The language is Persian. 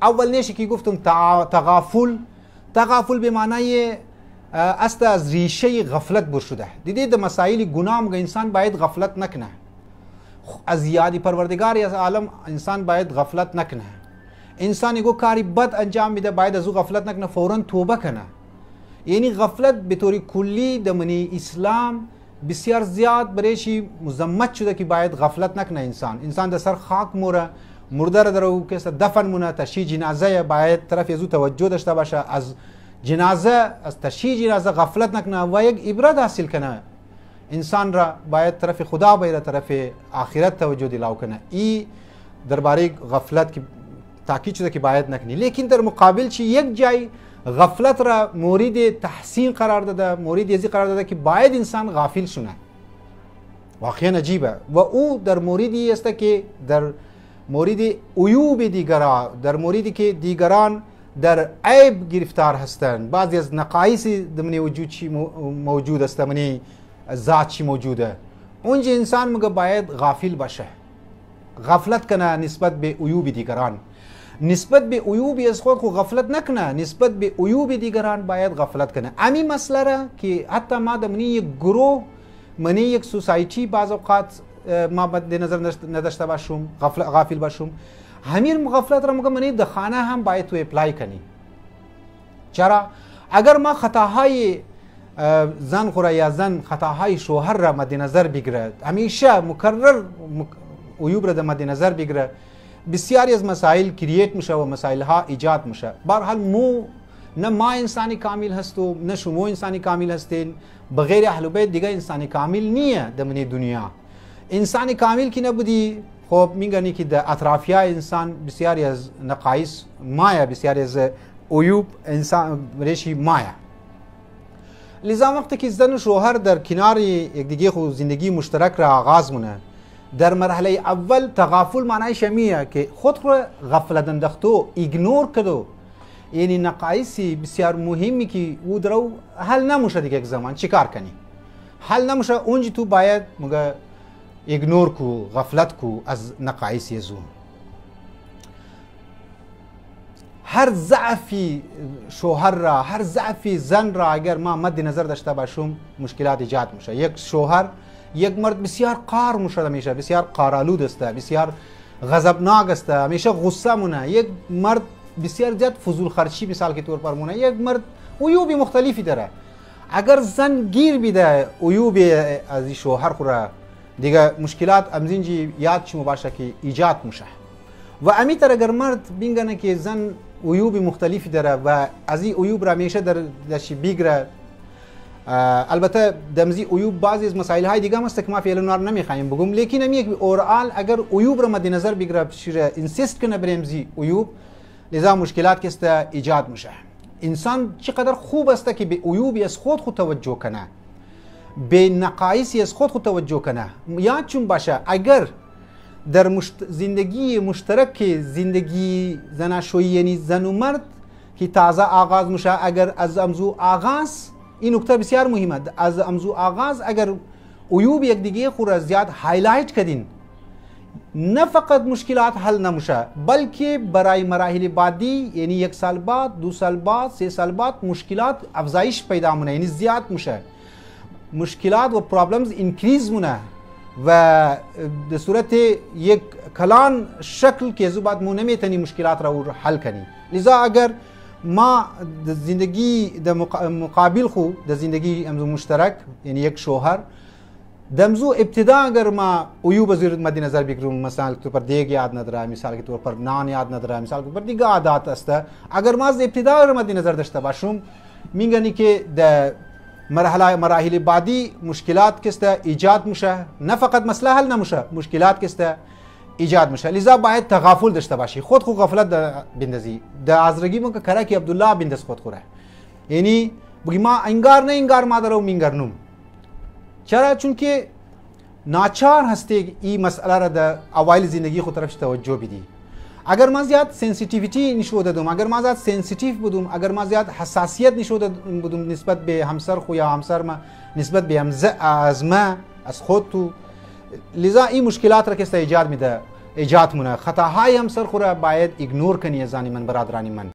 اول نیشی که گفتم تغافل به معنای است از ریشه غفلت بر شده. دیدید در مسائل گناه مگه انسان باید غفلت نکنه. از یادی پروردگاری از عالم انسان باید غفلت نکنه. انسان یگو کاری بد انجام میده باید از او غفلت نکنه، فوراً توبه کنه. یعنی غفلت به طور کلی در منی اسلام بسیار زیاد برایشی مذمت شده که باید غفلت نکنه. انسان در سر خاک موره، مرده را در او کس دفن مونه، تشییع جنازه باید طرف از او توجه داشته باشه، از جنازه از تشییع جنازه غفلت نکنه و یک عبرت حاصل کنه. انسان را باید طرف خدا باید طرف آخرت توجه دلاو کنه. این درباره غفلت که تاکید شده که باید نکنی. لیکن در مقابل چی یک جای غفلت را مورد تحسین قرار داده، مورد ازی قرار داده که باید انسان غافل شونه. واقعا عجیبه. و او در موردی است که در مورد عیوب دیگران، در موردی که دیگران در عیب گرفتار هستند، بعضی از نقایص در وجود چی موجود است، در ذات چی موجوده، اونجا انسان مگه باید غافل باشه، غفلت کنه نسبت به عیوب دیگران. نسبت به عیوب از خود خو غفلت نکنه، نسبت به عیوب دیگران باید غفلت کنه. امی مسئله را که حتی ما در یک گروه، یک سوسایتی بعض اوقات ما مد نظر نداشته باشم، غافل باشم، همین غفلت را مگه در خانه هم باید تو اپلای کنی. چرا؟ اگر ما خطاهای زن خوره یا زن خطاهای شوهر را مد نظر بگیره، همیشه مکرر عیوب را در مد نظر بگیره، بسیاری از مسائل کرییت میشه و مسائل ها ایجاد میشه. برحال نه ما انسانی کامل هستو، نه شما انسانی کامل هستین، بغیر اهل بیت دیگه انسانی کامل نیه در دنیا. انسانی کامل کی نبودی، خب میگنی که در اطرافیای انسان بسیاری از نقایص مایه، بسیاری از عیوب انسان ریشی مایه. لذا وقتی که زن و شوهر در کنار یکدیگه خود زندگی مشترک را آغاز مونه، در مرحله اول تغافل معنای شمیه که خود رو غفلت انداختو، ایگنور کدو. یعنی نقایصی بسیار مهمی که او درو حل نموشه دیگه، یک زمان چیکار کنی؟ حل نموشه، اونجا تو باید مگه ایگنور کو، غفلت کو از نقایصی زون. هر ضعفی شوهر را، هر ضعفی زن را اگر ما مد نظر داشته باشیم مشکلات ایجاد میشه. یک شوهر، یک مرد بسیار قار میشه، همیشه بسیار قارآلود است، بسیار غضبناک است، همیشه غصه مونه. یک مرد بسیار زیاد فضول خرچی مثال کے طور پر مونه. یک مرد عیوب مختلفی داره. اگر زن گیر بیده عیوب از شوهر خورا دیگه مشکلات امزینجی یاد چی باشه که ایجاد میشه. و امیتر اگر مرد بینگنه که زن عیوب مختلفی داره و از این عیوب را همیشه درشی بگیره، البته دمزی عیوب بعضی از مسائل های دیگه است که ما فعلا نار نمیخوایم بگم، لیکن هم یک اورال اگر عیوب را مد نظر بگیره شیره انسیست کنه برمزی عیوب، لذا مشکلات که است ایجاد میشه. انسان چقدر خوب است که به عیوبی از خود توجه کنه، به نقایصی از خود توجه کنه. یاد چون باشه اگر در زندگی مشترک، زندگی زناشویی یعنی زن و مرد که تازه آغاز میشه، اگر از امزو آغاز، این نکته بسیار مهمه، از امزو آغاز اگر عیوب یک دیگه خود زیاد هایلایت کردین، نه فقط مشکلات حل نمیشه بلکه برای مراحل بعدی، یعنی 1 سال بعد، 2 سال بعد، 3 سال بعد مشکلات افزایش پیدا مونه، یعنی زیاد میشه، مشکلات و پرابلمز انکریز مونه و در صورت یک کلان شکل که زو بعد مو نمیتونی مشکلات را حل کنی. لذا اگر ما در زندگی در مقابل خو در زندگی امزو مشترک یعنی یک شوهر دمزو ابتدا اگر ما عیوب زیر مد نظر بگیریم، مثلا طور پر دیگ یاد نداره، مثال کے طور پر نان یاد نداره، مثال کے طور پر دیگه عادات است، اگر ما از ابتدا مد نظر داشته باشیم میگنی که در مراحل بعدی مشکلات کست ایجاد میشه، نه فقط مسئله حل نمیشه، مشکلات کست ایجاد میشه. لذا باید تغافل داشته باشی، خود غفلت بندازی. در ازرگی من که کرا که عبدالله بنداز خود خوره، یعنی بگی ما انگار نه انگار ما درو مینگرنم. چرا؟ چون که ناچار هستی این مسئله را در اوایل زندگی خود طرفش توجه بدی. اگر ما زیاد سنسیتیویتی نشون دادم، اگر ما زیاد سنسیتیو بودم، اگر ما زیاد حساسیت نشون دادم نسبت به همسر خو یا همسر ما نسبت به از خود تو، لذا این مشکلات را که ایجاد میده. ایجاد مونه. خطاهای هم سرخوره باید ایگنور کنی زانی من برادرانی من.